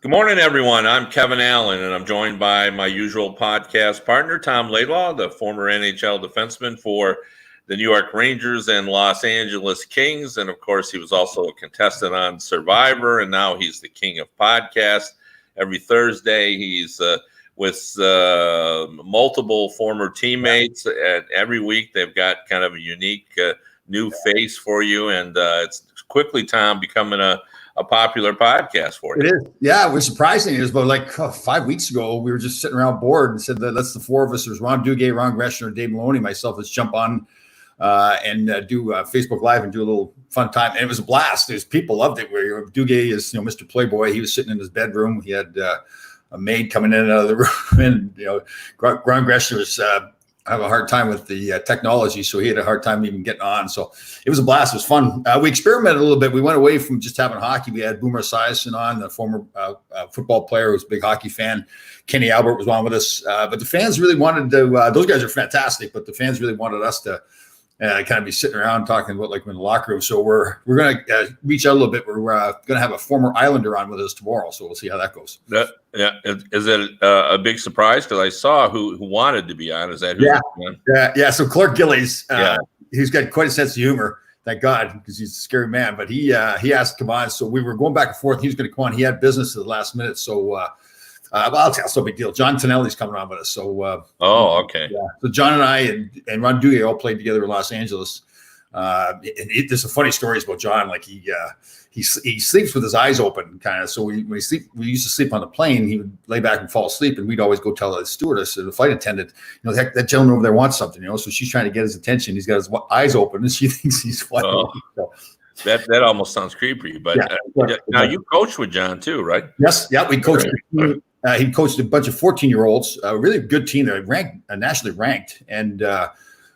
Good morning, everyone. I'm Kevin Allen, and I'm joined by my usual podcast partner, Tom Laidlaw, the former NHL defenseman for the New York Rangers and Los Angeles Kings. And of course, he was also a contestant on Survivor, and now he's the king of podcasts. Every Thursday, he's with multiple former teammates. And every week, they've got kind of a unique new face for you. And it's quickly, Tom, becoming a popular podcast for you. It is. Yeah, it was surprising. It was about 5 weeks ago. We were just sitting around bored and said that let's the four of us. There's Ron Duguay, Ron Greshner, Dave Maloney, myself. Let's jump on and do Facebook Live and do a little fun time. And it was a blast. People loved it. Where Duguay is, Mr. Playboy. He was sitting in his bedroom. He had a maid coming in and out of the room, and Ron Greshner was have a hard time with the technology, so he had a hard time even getting on. So it was a blast. It was fun. We experimented a little bit. We went away from just having hockey. We had Boomer Esiason on, the former football player who was a big hockey fan. Kenny Albert was on with us. But the fans really wanted to those guys are fantastic, but the fans really wanted us to kind of be sitting around talking about in the locker room. So we're going to reach out a little bit. We're going to have a former Islander on with us tomorrow, so we'll see how that goes. Yeah. Is it a big surprise? Because I saw who wanted to be on. Is that who? Yeah. So Clark Gillies, he's got quite a sense of humor. Thank God, because he's a scary man. But he asked to come on, so we were going back and forth. He was going to come on. He had business at the last minute, so. It's no big deal. John Tonelli's coming on with us. So, okay. Yeah. So John and I and Ron Duguay all played together in Los Angeles. There's some funny stories about John. He sleeps with his eyes open, kind of. So we used to sleep on the plane. He would lay back and fall asleep, and we'd always go tell the stewardess or the flight attendant, that gentleman over there wants something, So she's trying to get his attention. He's got his eyes open, and she thinks he's flying. So, that almost sounds creepy. But now you coach with John too, right? Yes. Yeah, we coached. He coached a bunch of 14-year-olds, a really good team that ranked nationally ranked. And it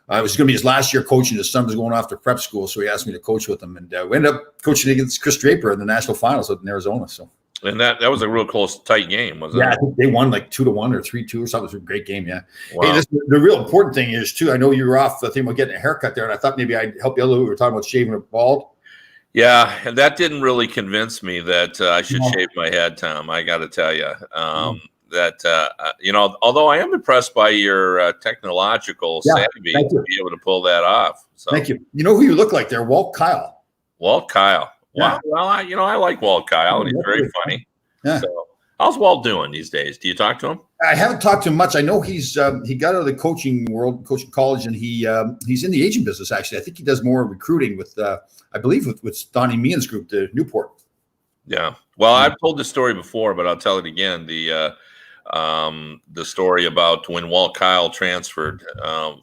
was going to be his last year coaching. His son was going off to prep school, so he asked me to coach with him. And we ended up coaching against Chris Draper in the national finals in Arizona. So, and that was a real close, tight game, wasn't it? Yeah, I think they won 2-1 or 3-2 or something. It was a great game. Yeah. Wow. Hey, the real important thing is too. I know you were off the thing about getting a haircut there, and I thought maybe I'd help you a little. We were talking about shaving it bald. Yeah, and that didn't really convince me that I should shave my head, Tom. I got to tell you. Although I am impressed by your technological savvy to be able to pull that off. So. Thank you. You know who you look like there? Walt Kyle. Walt Kyle. Yeah. Well, I like Walt Kyle, and he's very funny. Yeah. So, how's Walt doing these days? Do you talk to him? I haven't talked to him much. I know he got out of the coaching world, coaching college, and he's in the agent business. Actually, I think he does more recruiting with, I believe, with Donnie Meehan's group, the Newport. Yeah. Well, I've told this story before, but I'll tell it again. The story about when Walt Kyle transferred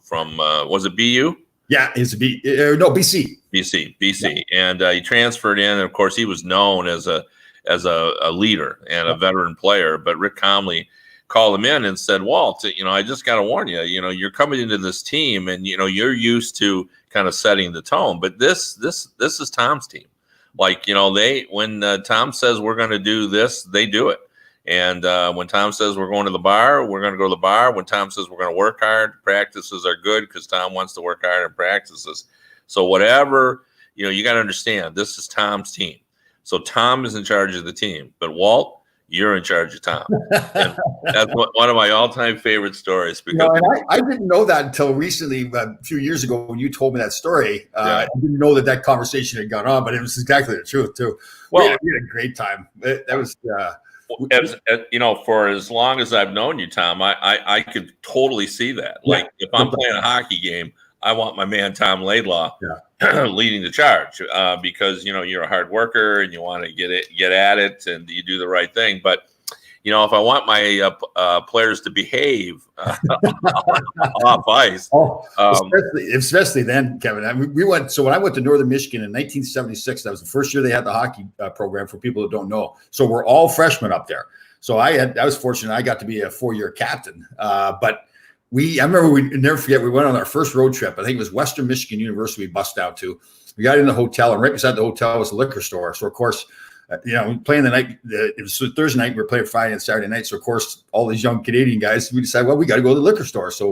from was it BU? Yeah, it's BC. BC, and he transferred in, and of course he was known as a leader and a veteran player. But Rick Comley called him in and said, "Walt, I just got to warn you. You're coming into this team, and you're used to kind of setting the tone, but this is Tom's team. When Tom says we're going to do this, they do it." And when Tom says we're going to the bar, we're going to go to the bar. When Tom says we're going to work hard, practices are good because Tom wants to work hard in practices. So whatever, you got to understand, this is Tom's team. So Tom is in charge of the team. But Walt, you're in charge of Tom. And that's one of my all-time favorite stories. Because I didn't know that until recently, a few years ago when you told me that story. I didn't know that conversation had gone on, but it was exactly the truth, too. Well, we had a great time. That was... for as long as I've known you, Tom, I could totally see that. If I'm playing a hockey game, I want my man Tom Laidlaw leading the charge because you're a hard worker and you want to get at it and you do the right thing. But if I want my players to behave off ice, especially then, Kevin. We went. So when I went to Northern Michigan in 1976, that was the first year they had the hockey program. For people who don't know, so we're all freshmen up there. So I was fortunate. I got to be a 4-year captain. But I remember we never forget. We went on our first road trip. I think it was Western Michigan University. We bussed out to. We got in the hotel, and right beside the hotel was a liquor store. So of course. Playing the night, it was Thursday night. We were playing Friday and Saturday night. So, of course, all these young Canadian guys, we decided, well, we got to go to the liquor store. So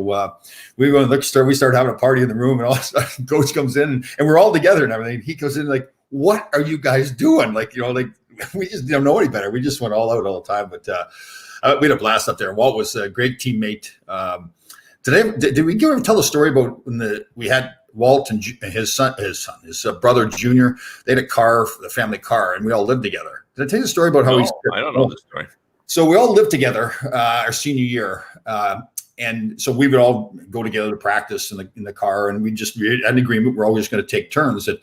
we go to the liquor store. We started having a party in the room, and all of a sudden, Coach comes in, and we're all together and everything. He goes in like, what are you guys doing? we just don't know any better. We just went all out all the time. But we had a blast up there. Walt was a great teammate. Today, did we ever tell the story about when we had Walt and his brother Junior? They had a car, the family car, and we all lived together. Did I tell you the story about how I don't know this story. So we all lived together our senior year. And so we would all go together to practice in the car, and we had an agreement. We're always going to take turns at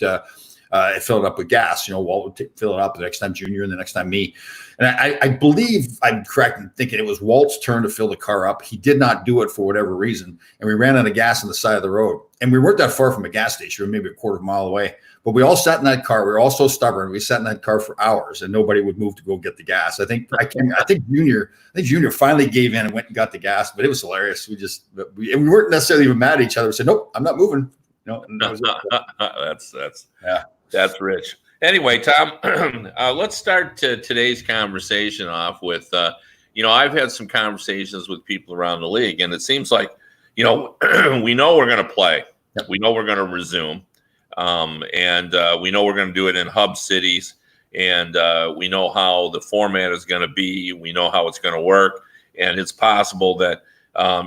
fill it up with gas. Walt would fill it up the next time Junior and the next time me. And I believe I'm correct in thinking it was Walt's turn to fill the car up. He did not do it for whatever reason. And we ran out of gas on the side of the road. And we weren't that far from a gas station. We were maybe a quarter of a mile away. But we all sat in that car. We were all so stubborn. We sat in that car for hours, and nobody would move to go get the gas. I think Junior finally gave in and went and got the gas. But it was hilarious. We weren't necessarily even mad at each other. We said, "Nope, I'm not moving." That's rich. Anyway, Tom, let's start today's conversation off with, I've had some conversations with people around the league, and it seems like, we know we're going to play. Yep. We know we're going to resume. And we know we're going to do it in hub cities. And we know how the format is going to be. We know how it's going to work. And it's possible that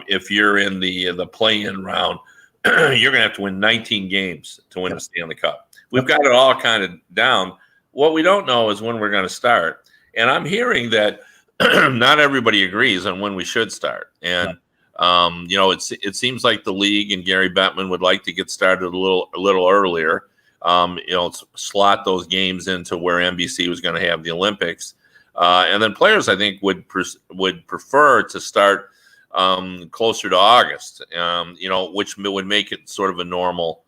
if you're in the play-in round, you're going to have to win 19 games to win the Stanley Cup. We've got it all kind of down. What we don't know is when we're going to start. And I'm hearing that not everybody agrees on when we should start. And, it seems like the league and Gary Bettman would like to get started a little earlier, slot those games into where NBC was going to have the Olympics. And then players, I think, would prefer to start closer to August, which would make it sort of a normal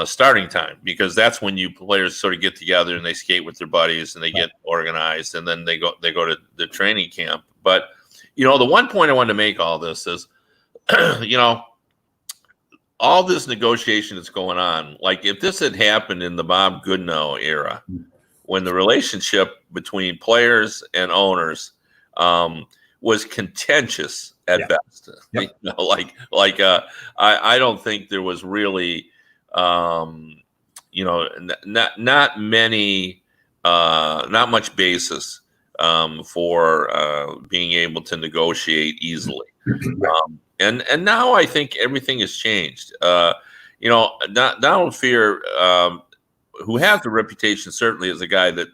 starting time, because that's when you players sort of get together and they skate with their buddies and they get organized, and then they go to the training camp. But the one point I wanted to make all this is, all this negotiation that's going on, like if this had happened in the Bob Goodnow era, when the relationship between players and owners was contentious at best. Yep. I don't think there was really not much basis for being able to negotiate easily. And now I think everything has changed. Donald Fear, who has the reputation certainly as a guy that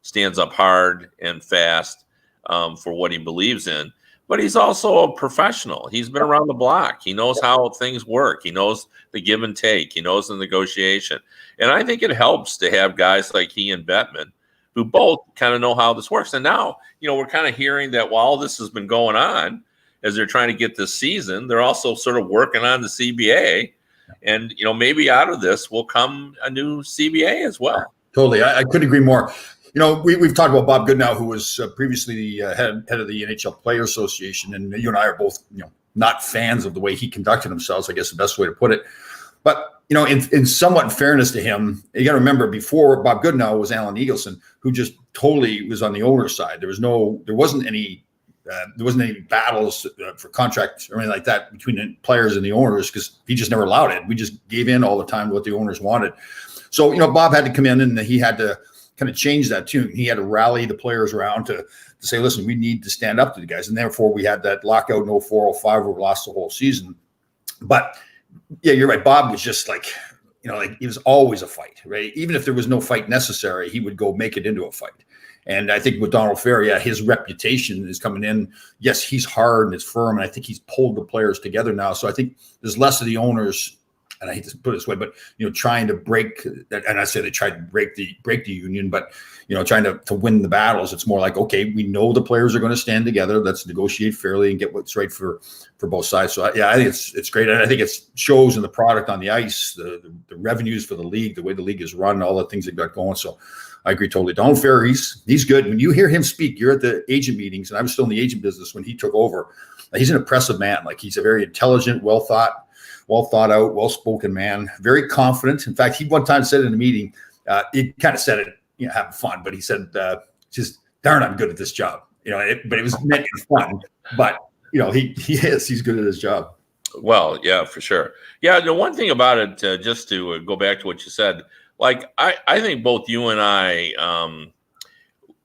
stands up hard and fast for what he believes in, but he's also a professional. He's been around the block. He knows how things work. He knows the give and take. He knows the negotiation. And I think it helps to have guys like he and Bettman who both kind of know how this works. And now, we're kind of hearing that while this has been going on, as they're trying to get this season, they're also sort of working on the CBA. And, maybe out of this will come a new CBA as well. Totally. I couldn't agree more. We've talked about Bob Goodnow, who was previously the head of the NHL Player Association. And you and I are both, not fans of the way he conducted himself, I guess the best way to put it. But, in somewhat fairness to him, you got to remember before Bob Goodnow was Alan Eagleson, who just totally was on the owner's side. There wasn't any battles for contracts or anything like that between the players and the owners, because he just never allowed it. We just gave in all the time to what the owners wanted. So, Bob had to come in and he had to kind of change that tune. He had to rally the players around to say, listen, we need to stand up to the guys. And therefore we had that lockout in 04-05 where we lost the whole season. But yeah, you're right. Bob was just like it was always a fight, right? Even if there was no fight necessary, he would go make it into a fight. And I think with Donald Fair, his reputation is coming in. Yes, he's hard and it's firm, and I think he's pulled the players together now. So I think there's less of the owners, and I hate to put it this way, but trying to break that. And I say they tried to break the union, but trying to win the battles. It's more like, okay, we know the players are going to stand together. Let's negotiate fairly and get what's right for both sides. So I think it's great, and I think it shows in the product on the ice, the revenues for the league, the way the league is run, all the things they've got going. So I agree totally. Donald Fair, he's good. When you hear him speak, you're at the agent meetings, and I was still in the agent business when he took over. He's an impressive man. Like, he's a very intelligent, well thought out, well-spoken man, very confident. In fact, he one time said in a meeting, he kind of said it, having fun, but he said, just darn, I'm good at this job. But it was meant in fun. But, he's good at his job. Well, yeah, for sure. Yeah, the one thing about it, just to go back to what you said, like I think both you and I,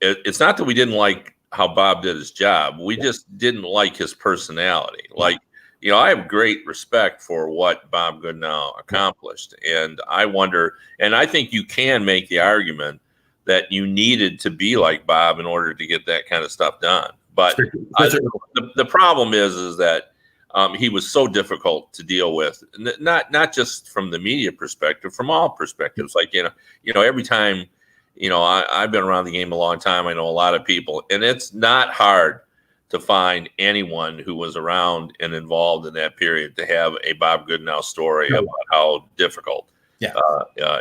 it's not that we didn't like how Bob did his job. We just didn't like his personality. Like, I have great respect for what Bob Goodnow accomplished. And I wonder, and I think you can make the argument that you needed to be like Bob in order to get that kind of stuff done. But the problem is that he was so difficult to deal with, not just from the media perspective, from all perspectives. Like, every time, I've been around the game a long time. I know a lot of people, and it's not hard to find anyone who was around and involved in that period to have a Bob Goodnow story about how difficult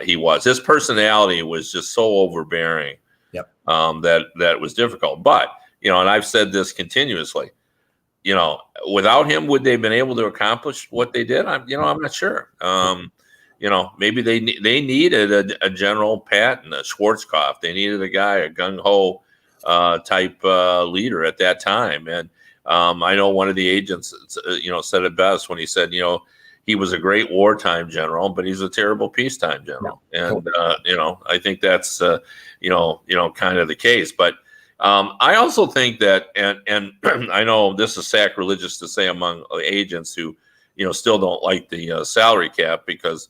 he was. His personality was just so overbearing that was difficult. But, and I've said this continuously, without him, would they have been able to accomplish what they did? I'm not sure. Maybe they needed a General Patton, a Schwarzkopf. They needed a guy, a gung-ho type leader at that time. And I know one of the agents, said it best when he said, he was a great wartime general, but he's a terrible peacetime general. And, I think that's, kind of the case. But I also think that, and I know this is sacrilegious to say among agents who, still don't like the salary cap because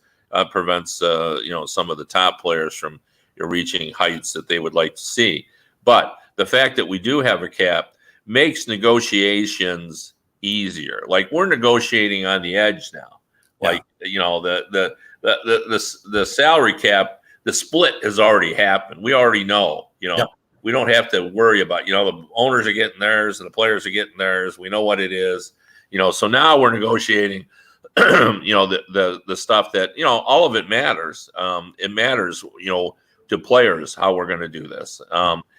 prevents, some of the top players from reaching heights that they would like to see. But the fact that we do have a cap makes negotiations easier. Like, we're negotiating on the edge now. Like, the salary cap, the split has already happened. We already know, we don't have to worry about, the owners are getting theirs and the players are getting theirs. We know what it is, so now we're negotiating, the stuff that, all of it matters. It matters, to players, how we're going to do this.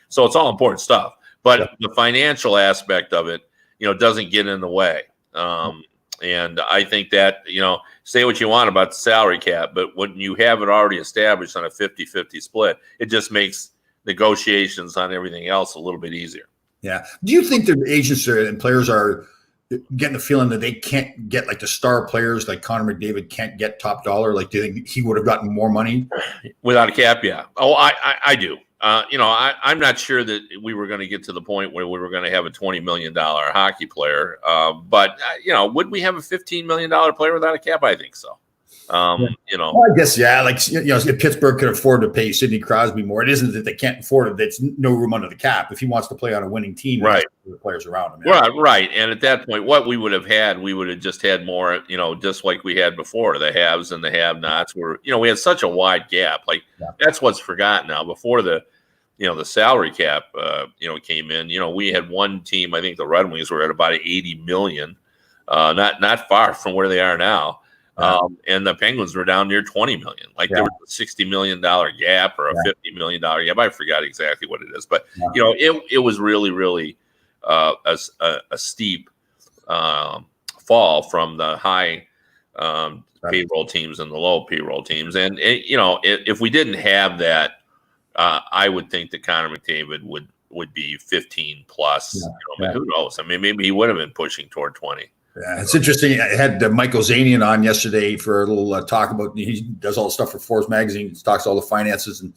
So it's all important stuff, but the financial aspect of it, doesn't get in the way. And I think that, say what you want about the salary cap, but when you have it already established on a 50-50 split, it just makes negotiations on everything else a little bit easier. Yeah. Do you think that agents and players are getting the feeling that they can't get, like, the star players like Connor McDavid can't get top dollar? Like, do you think he would have gotten more money without a cap? Yeah. Oh, I do. I'm not sure that we were going to get to the point where we were going to have a $20 million hockey player. But would we have a $15 million player without a cap? I think so. Well, I guess, like, if Pittsburgh could afford to pay Sidney Crosby more, it isn't that they can't afford it. It's no room under the cap. If he wants to play on a winning team, right, the players around him. Right. And at that point, what we would have had, we would have just had more, just like we had before, the haves and the have-nots were, we had such a wide gap. Like, that's what's forgotten now. Before the salary cap, came in, we had one team, I think the Red Wings were at about 80 million, not far from where they are now. And the Penguins were down near 20 million. Like, there was a $60 million gap or a $50 million gap. I forgot exactly what it is, but it was really, really a steep fall from the high payroll teams and the low payroll teams. And if we didn't have that, I would think that Connor McDavid would be 15 plus. Who knows? I mean, maybe he would have been pushing toward 20. Yeah, it's interesting. I had Michael Zanian on yesterday for a little talk about. He does all the stuff for Forbes magazine. He talks all the finances and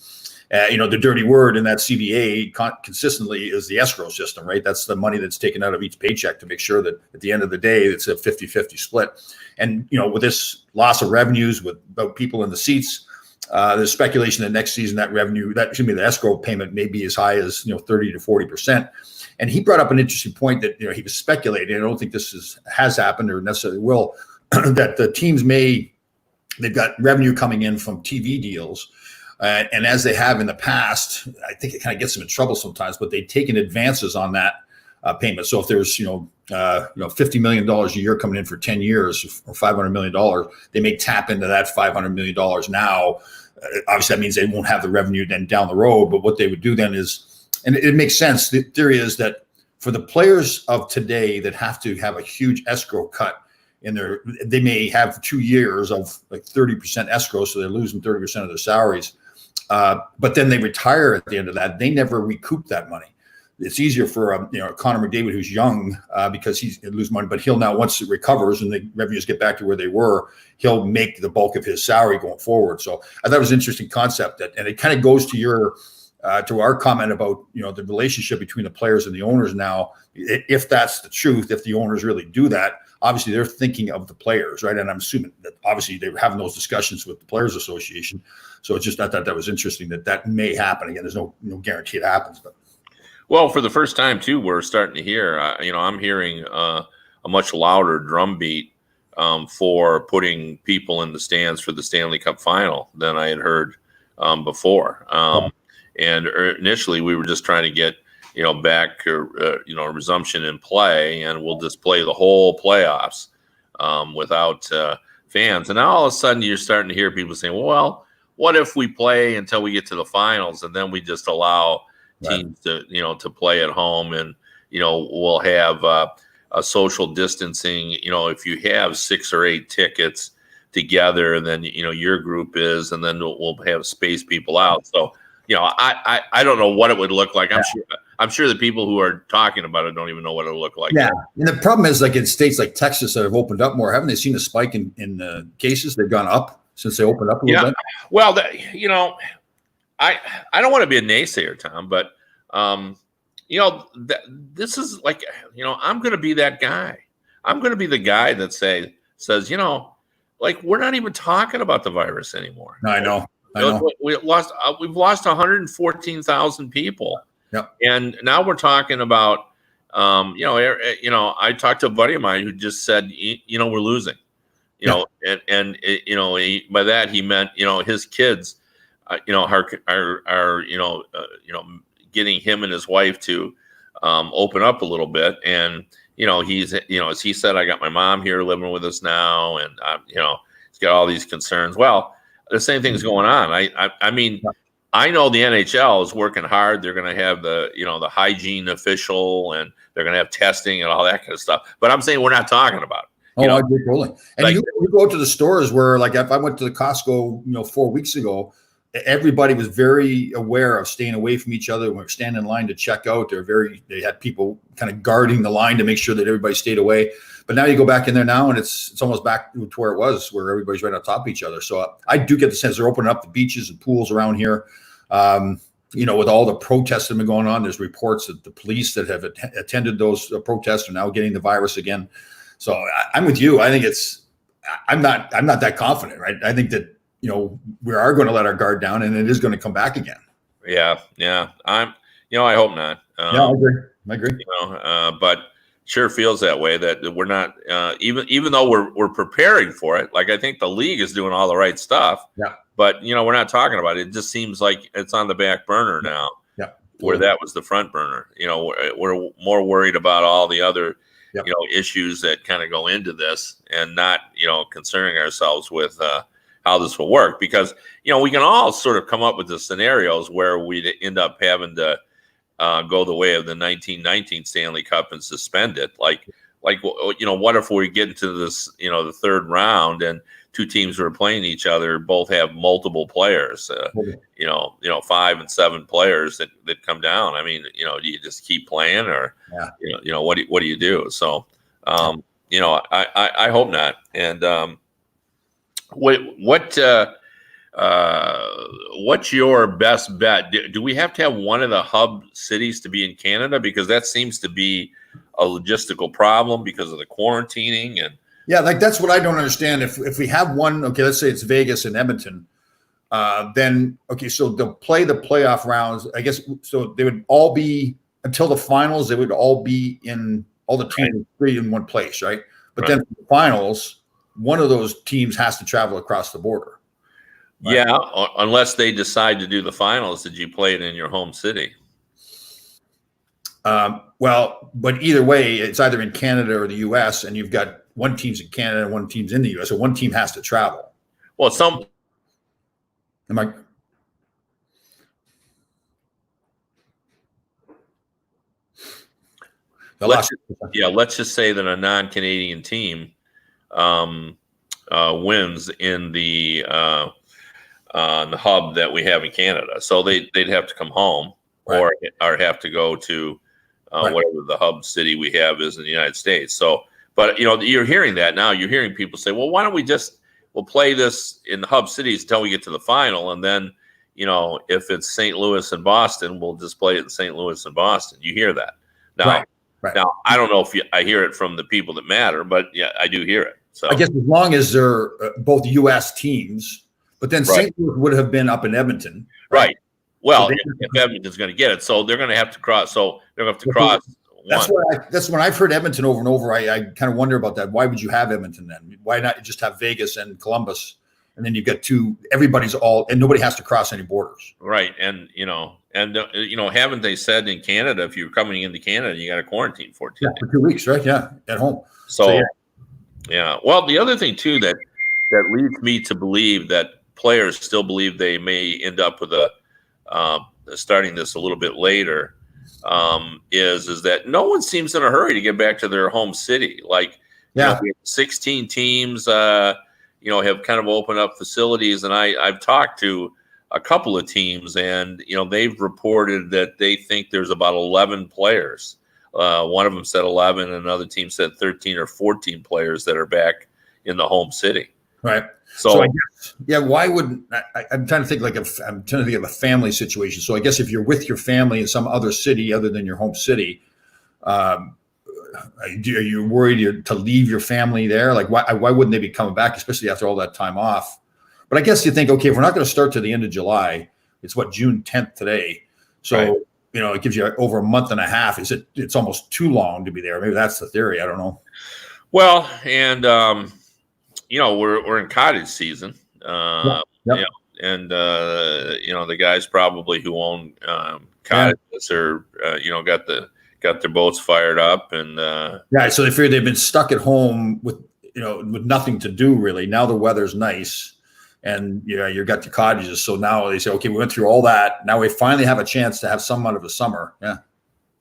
the dirty word in that CBA consistently is the escrow system, right? That's the money that's taken out of each paycheck to make sure that at the end of the day it's a 50-50 split. And with this loss of revenues, with about people in the seats, there's speculation that next season the escrow payment may be as high as 30 to 40%. And he brought up an interesting point that he was speculating. I don't think this has happened or necessarily will. That the teams they've got revenue coming in from TV deals, and as they have in the past, I think it kind of gets them in trouble sometimes. But they've taken advances on that payment. So if there's $50 million a year coming in for 10 years or $500 million, they may tap into that $500 million now. Obviously, that means they won't have the revenue then down the road. But what they would do then is, and it makes sense. The theory is that for the players of today that have to have a huge escrow cut they may have 2 years of like 30% escrow, so they're losing 30% of their salaries. But then they retire at the end of that. They never recoup that money. it's easier for Connor McDavid, who's young, because he's lose money, but he'll now, once it recovers and the revenues get back to where they were, he'll make the bulk of his salary going forward. So I thought it was an interesting concept, and it kind of goes to to our comment about the relationship between the players and the owners now. If that's the truth, if the owners really do that, obviously they're thinking of the players, right? And I'm assuming that obviously they were having those discussions with the Players Association. So it's just, I thought that was interesting that may happen. Again, there's no guarantee it happens, but. Well, for the first time too, we're starting to hear. I'm hearing a much louder drumbeat for putting people in the stands for the Stanley Cup Final than I had heard before. And initially, we were just trying to get back resumption in play, and we'll just play the whole playoffs without fans. And now all of a sudden, you're starting to hear people saying, "Well, what if we play until we get to the finals, and then we just allow teams to play at home, and we'll have a social distancing. If you have 6 or 8 tickets together, then your group is, and then we'll have space people out." So I don't know what it would look like. I'm sure the people who are talking about it don't even know what it'll look like. Yeah, and the problem is, like in states like Texas that have opened up more, haven't they seen a spike in cases? They've gone up since they opened up a little bit. Well, I don't want to be a naysayer, Tom, but this is like, I'm going to be that guy. I'm going to be the guy that says, like, we're not even talking about the virus anymore. No, I know. We've lost 114,000 people. Yep. And now we're talking about, I talked to a buddy of mine who just said, we're losing, by that he meant, his kids, are getting him and his wife to open up a little bit. And, he's, as he said, I got my mom here living with us now. And, he's got all these concerns. Well, the same thing's going on. I mean, I know the NHL is working hard. They're going to have the hygiene official, and they're going to have testing and all that kind of stuff. But I'm saying we're not talking about it. I agree totally. And like, you go to the stores where, like, if I went to the Costco, 4 weeks ago, everybody was very aware of staying away from each other when we're standing in line to check out. They had people kind of guarding the line to make sure that everybody stayed away. But now you go back in there now, and it's almost back to where it was, where everybody's right on top of each other. So I do get the sense they're opening up the beaches and pools around here. With all the protests that have been going on, there's reports that the police that have attended those protests are now getting the virus again. So I'm with you. I think I'm not that confident, right? I think that, we are going to let our guard down, and it is going to come back again. Yeah. I hope not. I agree. But sure feels that way, that we're not, even though we're preparing for it. Like, I think the league is doing all the right stuff. Yeah. But we're not talking about it. It just seems like it's on the back burner now. Yeah. Where that was the front burner. We're more worried about all the other issues that kind of go into this, and not concerning ourselves with how this will work, because we can all sort of come up with the scenarios where we'd end up having to go the way of the 1919 Stanley Cup and suspend it. Like what if we get into this, the third round, and 2 teams who are playing each other both have multiple players, 5 and 7 players that come down. I mean, do you just keep playing, or, what do you do? So, I hope not. And, what's your best bet? Do we have to have one of the hub cities to be in Canada? Because that seems to be a logistical problem because of the quarantining. And like, that's what I don't understand. If we have one, okay, let's say it's Vegas and Edmonton, then so they'll play the playoff rounds, I guess. So they would all be, until the finals, they would all be in, all the teams three in one place, right? But then for the finals, one of those teams has to travel across the border. Right? Yeah, unless they decide to do the finals, did you play it in your home city? Well, but either way, it's either in Canada or the U.S., and you've got one team's in Canada and one team's in the U.S., so one team has to travel. Well, let's just say that a non-Canadian team wins in the hub that we have in Canada. So they'd have to come home, or have to go to Right. whatever the hub city we have is in the United States. So, but you're hearing that now. You're hearing people say, "Well, why don't we'll play this in the hub cities until we get to the final, and then, if it's St. Louis and Boston, we'll just play it in St. Louis and Boston." You hear that now. Right. Now, I don't know if I hear it from the people that matter, but yeah, I do hear it. So I guess as long as they're both U.S. teams, but then St. Louis would have been up in Edmonton, right? Well, so if Edmonton's going to get it, so they're going to have to cross. So they're going to have to cross. That's when I've heard Edmonton over and over. I kind of wonder about that. Why would you have Edmonton then? Why not just have Vegas and Columbus, and then you've got two? Everybody's all, and nobody has to cross any borders, right? And haven't they said in Canada, if you're coming into Canada, you got to quarantine 14 days. For 2 weeks, right? Yeah, at home. So yeah. Well, the other thing too that leads me to believe that players still believe they may end up with starting this a little bit later is that no one seems in a hurry to get back to their home city. Like, 16 teams, have kind of opened up facilities, and I've talked to a couple of teams, and they've reported that they think there's about 11 players. One of them said 11, and another team said 13 or 14 players that are back in the home city. Right. So I guess, why wouldn't I'm trying to think I'm trying to think of a family situation. So I guess if you're with your family in some other city other than your home city, are you worried to leave your family there? Like, why wouldn't they be coming back, especially after all that time off? But I guess you think, okay, if we're not going to start to the end of July, it's June 10th today. So, it gives you over a month and a half. It's almost too long to be there. Maybe that's the theory. I don't know. Well, and, we're in cottage season, and the guys probably who own cottages are, got their boats fired up, and so they figure they've been stuck at home with nothing to do really. Now the weather's nice, and you've got your cottages. So now they say, okay, we went through all that. Now we finally have a chance to have some amount of a summer. Yeah,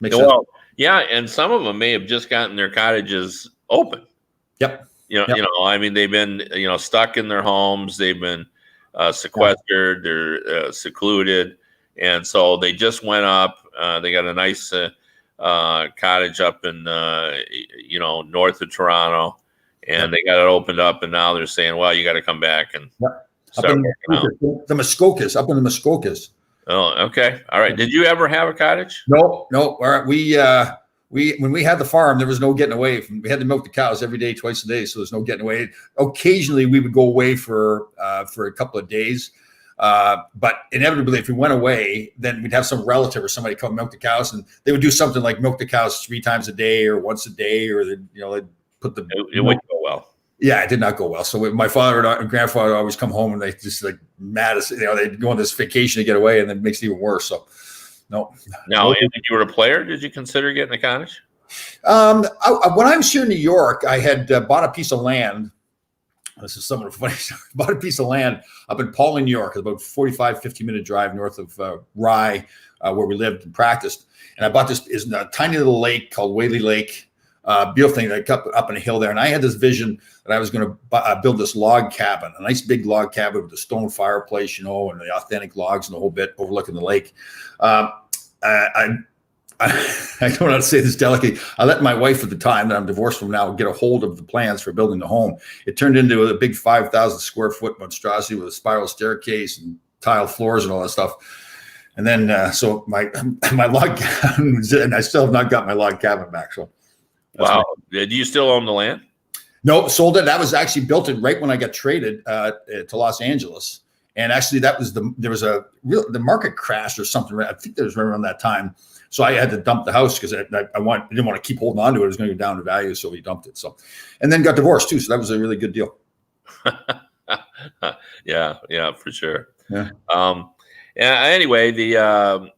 makes sense. Yeah, and some of them may have just gotten their cottages open. Yep. They've been, stuck in their homes. They've been sequestered. They're secluded. And so they just went up. They got a nice cottage up in, north of Toronto. And they got it opened up. And now they're saying, well, you got to come back and start working out. The Muskokas, up in the Muskokas. Oh, okay. All right. Did you ever have a cottage? No. All right. When we had the farm, there was no getting away from. We had to milk the cows every day, twice a day, so there's no getting away. Occasionally, we would go away for a couple of days, but inevitably, if we went away, then we'd have some relative or somebody come milk the cows, and they would do something like milk the cows 3 times a day or once a day, or they'd put the. It wouldn't go well. Yeah, it did not go well. So my father and grandfather would always come home, and they just like mad as they'd go on this vacation to get away, and then it makes it even worse. So. No. Now, if you were a player, did you consider getting a cottage? When I was here in New York, I had bought a piece of land. This is somewhat funny. Bought a piece of land up in Pauli, New York, about 45, 50-minute drive north of Rye, where we lived and practiced. And I bought this is a tiny little lake called Whaley Lake. Beautiful thing that up in a hill there. And I had this vision that I was going to build this log cabin, a nice big log cabin with a stone fireplace, and the authentic logs and the whole bit overlooking the lake. I don't know how to say this delicately. I let my wife at the time that I'm divorced from now get a hold of the plans for building the home. It turned into a big 5,000 square foot monstrosity with a spiral staircase and tile floors and all that stuff. And then, so my log cabin, and I still have not got my log cabin back. So, wow. Do you still own the land? No, sold it. That was actually built it right when I got traded to Los Angeles. And actually, the market crashed or something. I think that was right around that time. So I had to dump the house because I didn't want to keep holding on to it. It was going to go down in value, so we dumped it. So, and then got divorced too. So that was a really good deal. Yeah, for sure. Yeah. Anyway, I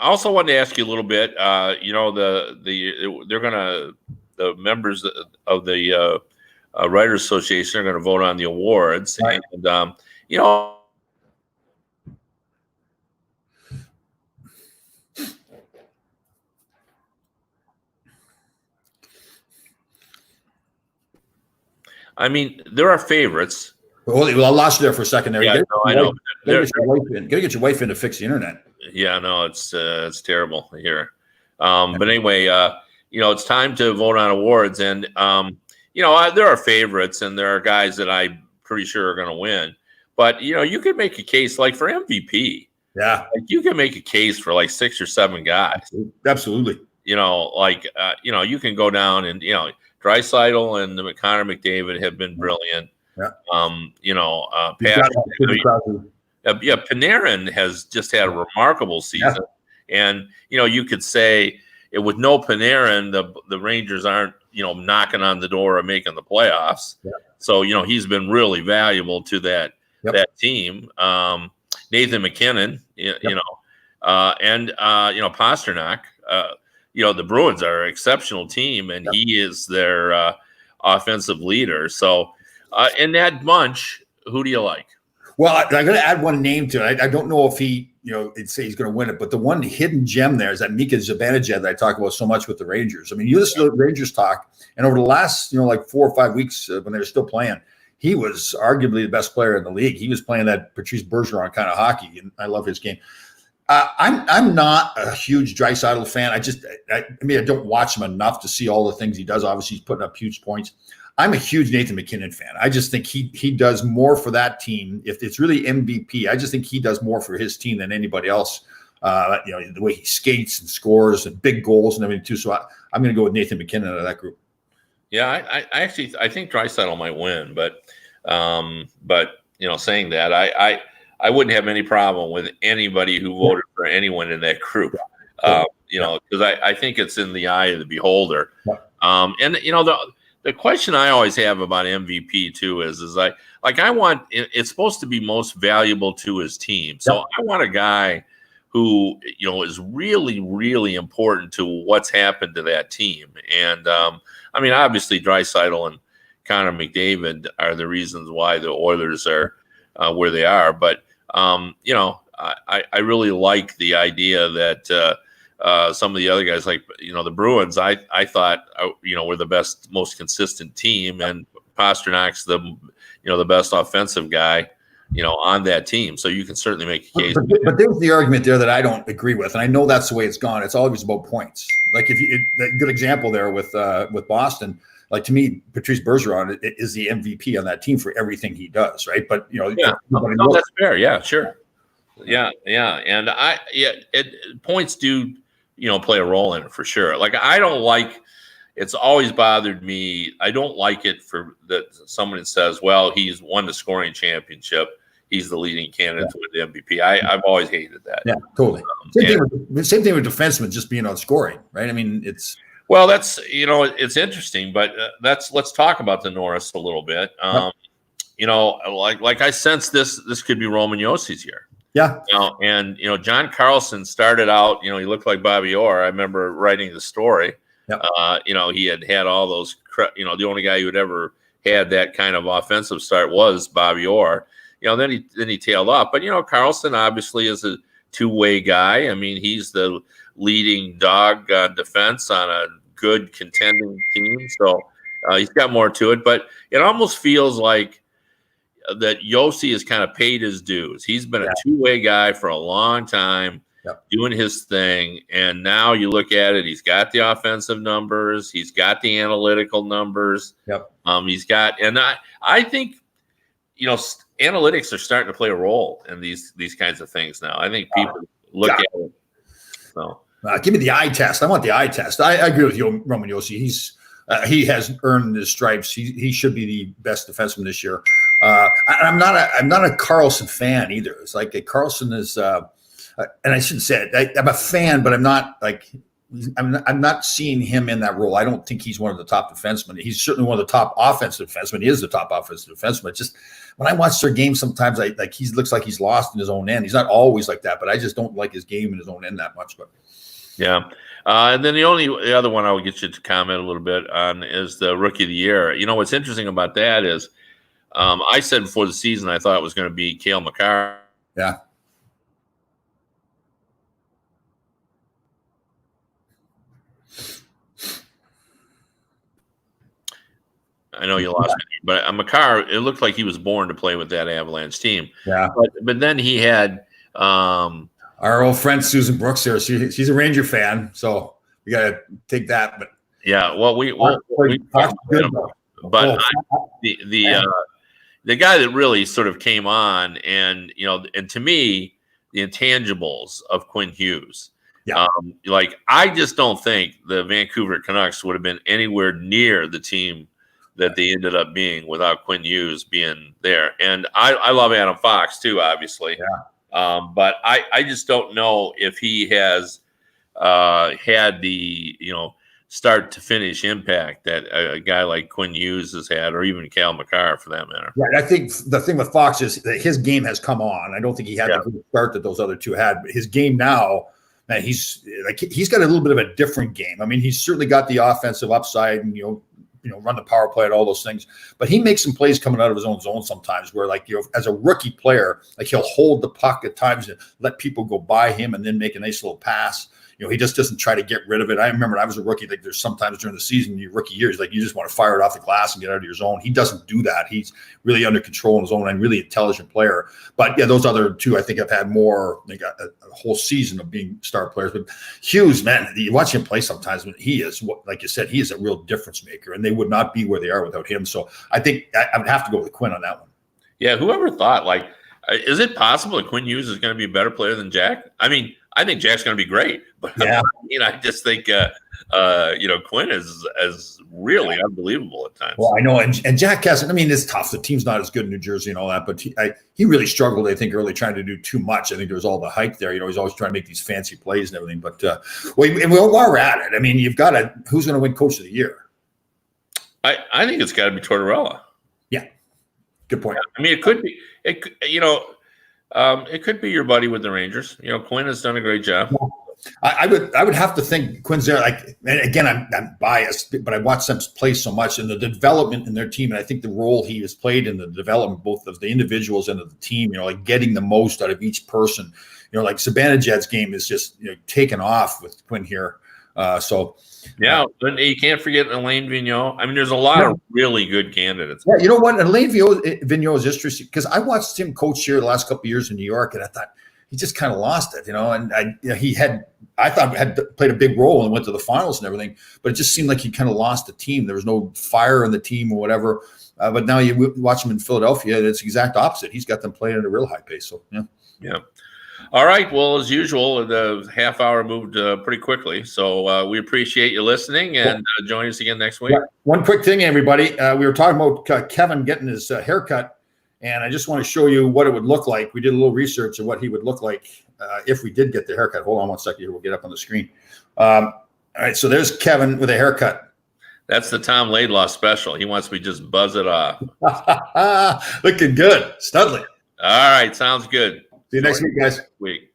also wanted to ask you a little bit. The members of the Writers Association are going to vote on the awards, right. And I mean, there are favorites. Well, I lost you there for a second there. Yeah, I know. Gotta get your wife in to fix the internet. Yeah, no, it's terrible here. But anyway, it's time to vote on awards, and there are favorites, and there are guys that I'm pretty sure are going to win. But you could make a case like for MVP. Yeah, like you can make a case for like 6 or 7 guys. Absolutely. You can go down and Draisaitl and Connor McDavid have been brilliant. Yeah. Panarin has just had a remarkable season, and you could say with no Panarin, the Rangers aren't knocking on the door or making the playoffs. Yeah. So he's been really valuable to that team. Nathan McKinnon, and Pasternak. The Bruins are an exceptional team, and he is their offensive leader. So, in that bunch, who do you like? Well, I'm going to add one name to it. I don't know if it'd say he's going to win it, but the one hidden gem there is that Mika Zibanejad that I talk about so much with the Rangers. I mean, you listen to the Rangers talk, and over the last, 4 or 5 weeks when they were still playing, he was arguably the best player in the league. He was playing that Patrice Bergeron kind of hockey, and I love his game. I'm not a huge Draisaitl fan. I don't watch him enough to see all the things he does. Obviously, he's putting up huge points. I'm a huge Nathan McKinnon fan. I just think he does more for that team. If it's really MVP, I just think he does more for his team than anybody else. The way he skates and scores and big goals and everything too. So I'm going to go with Nathan McKinnon out of that group. Yeah, I think Draisaitl might win, but saying that, I wouldn't have any problem with anybody who voted for anyone in that group. Because I think it's in the eye of the beholder. And the question I always have about MVP too is I want it's supposed to be most valuable to his team. So I want a guy who is really, really important to what's happened to that team. And obviously Draisaitl and Connor McDavid are the reasons why the Oilers are where they are. But I really like the idea that some of the other guys, like the Bruins, I thought were the best, most consistent team, and Pasternak's the best offensive guy on that team. So you can certainly make a case. But there's the argument there that I don't agree with, and I know that's the way it's gone. It's always about points. Like a good example there with Boston. Like, to me, Patrice Bergeron is the MVP on that team for everything he does, right? But that's fair. Yeah, sure. Yeah, and points do play a role in it for sure. Like, I don't like. It's always bothered me. I don't like it for that someone says, "Well, he's won the scoring championship. He's the leading candidate to win the MVP." I've always hated that. Yeah, totally. Same thing with defensemen just being on scoring, right? I mean, it's. Well, that's it's interesting, but let's talk about the Norris a little bit. Like I sense this could be Roman Yossi's year. Yeah. And John Carlson started out. He looked like Bobby Orr. I remember writing the story. Yeah. He had all those. The only guy who had ever had that kind of offensive start was Bobby Orr. Then he tailed off. But Carlson obviously is a two-way guy. I mean, he's the leading dog on defense on a good contending team. So he's got more to it. But it almost feels like that Josi has kind of paid his dues. He's been a two-way guy for a long time, doing his thing. And now you look at it, he's got the offensive numbers. He's got the analytical numbers. He's got, and I think, analytics are starting to play a role in these kinds of things now. I think people look at it. So. Give me the eye test. I want the eye test. I agree with you, Roman Josi. He has earned his stripes. He should be the best defenseman this year. I'm not a Carlson fan either. It's like Carlson is, and I shouldn't say it. I'm a fan, but I'm not like. I'm not seeing him in that role. I don't think he's one of the top defensemen. He's certainly one of the top offensive defensemen. He is the top offensive defenseman. Just when I watch their games, sometimes he looks like he's lost in his own end. He's not always like that, but I just don't like his game in his own end that much. But yeah. And then the other one I would get you to comment a little bit on is the Rookie of the Year. What's interesting about that is I said before the season I thought it was going to be Cale Makar. Yeah. I know you lost me, but Makar, it looked like he was born to play with that Avalanche team. Yeah. But then he had our old friend Susan Brooks here. She's a Ranger fan, so we got to take that. But yeah, well, the guy that really sort of came on, and and to me, the intangibles of Quinn Hughes. Yeah. Like, I just don't think the Vancouver Canucks would have been anywhere near the team that they ended up being without Quinn Hughes being there. And I love Adam Fox too, obviously. Yeah. But I just don't know if he has had the start to finish impact that a guy like Quinn Hughes has had, or even Cal McCarr for that matter. Yeah, I think the thing with Fox is that his game has come on. I don't think he had the good start that those other two had, but his game now, man, he's got a little bit of a different game. I mean, he's certainly got the offensive upside and run the power play and all those things, but he makes some plays coming out of his own zone sometimes where, like, as a rookie player, like, he'll hold the puck at times and let people go by him and then make a nice little pass. He just doesn't try to get rid of it. I remember when I was a rookie, like, there's sometimes during the season, your rookie years, like, you just want to fire it off the glass and get out of your zone. He doesn't do that. He's really under control in his own and really intelligent player. But yeah, those other two, I think, have had more. They got a whole season of being star players. But Hughes, man, you watch him play sometimes, but he is, like you said, he is a real difference maker, and they would not be where they are without him. So I think I would have to go with Quinn on that one. Yeah, whoever thought, like, is it possible that Quinn Hughes is going to be a better player than Jack? I mean, I think Jack's going to be great, but yeah. I just think Quinn is really unbelievable at times. Well, I know, and Jack hasn't. I mean, it's tough. The team's not as good in New Jersey and all that, but he really struggled, I think, early trying to do too much. I think there was all the hype there. He's always trying to make these fancy plays and everything. But while we're at it, I mean, you've got to. Who's going to win Coach of the Year? I think it's got to be Tortorella. Yeah, good point. I mean, it could be. It could be your buddy with the Rangers. Quinn has done a great job. I would have to think Quinn's there. Like, and again, I'm biased, but I watched them play so much, and the development in their team, and I think the role he has played in the development, both of the individuals and of the team. Like, getting the most out of each person. Like Zibanejad's game is just taken off with Quinn here. Yeah, but you can't forget Alain Vigneault. I mean, there's a lot of really good candidates. Yeah, you know what? Alain Vigneault is interesting because I watched him coach here the last couple of years in New York, and I thought he just kind of lost it, and I thought had played a big role and went to the finals and everything, but it just seemed like he kind of lost the team. There was no fire in the team or whatever. But now you watch him in Philadelphia, and it's the exact opposite. He's got them playing at a real high pace. So yeah. All right. Well, as usual, the half hour moved pretty quickly. So we appreciate you listening, and join us again next week. Yeah. One quick thing, everybody. We were talking about Kevin getting his haircut, and I just want to show you what it would look like. We did a little research of what he would look like if we did get the haircut. Hold on one second here. We'll get up on the screen. All right. So there's Kevin with a haircut. That's the Tom Laidlaw special. He wants me to just buzz it off. Looking good. Studley. All right. Sounds good. See you next week, guys. Week.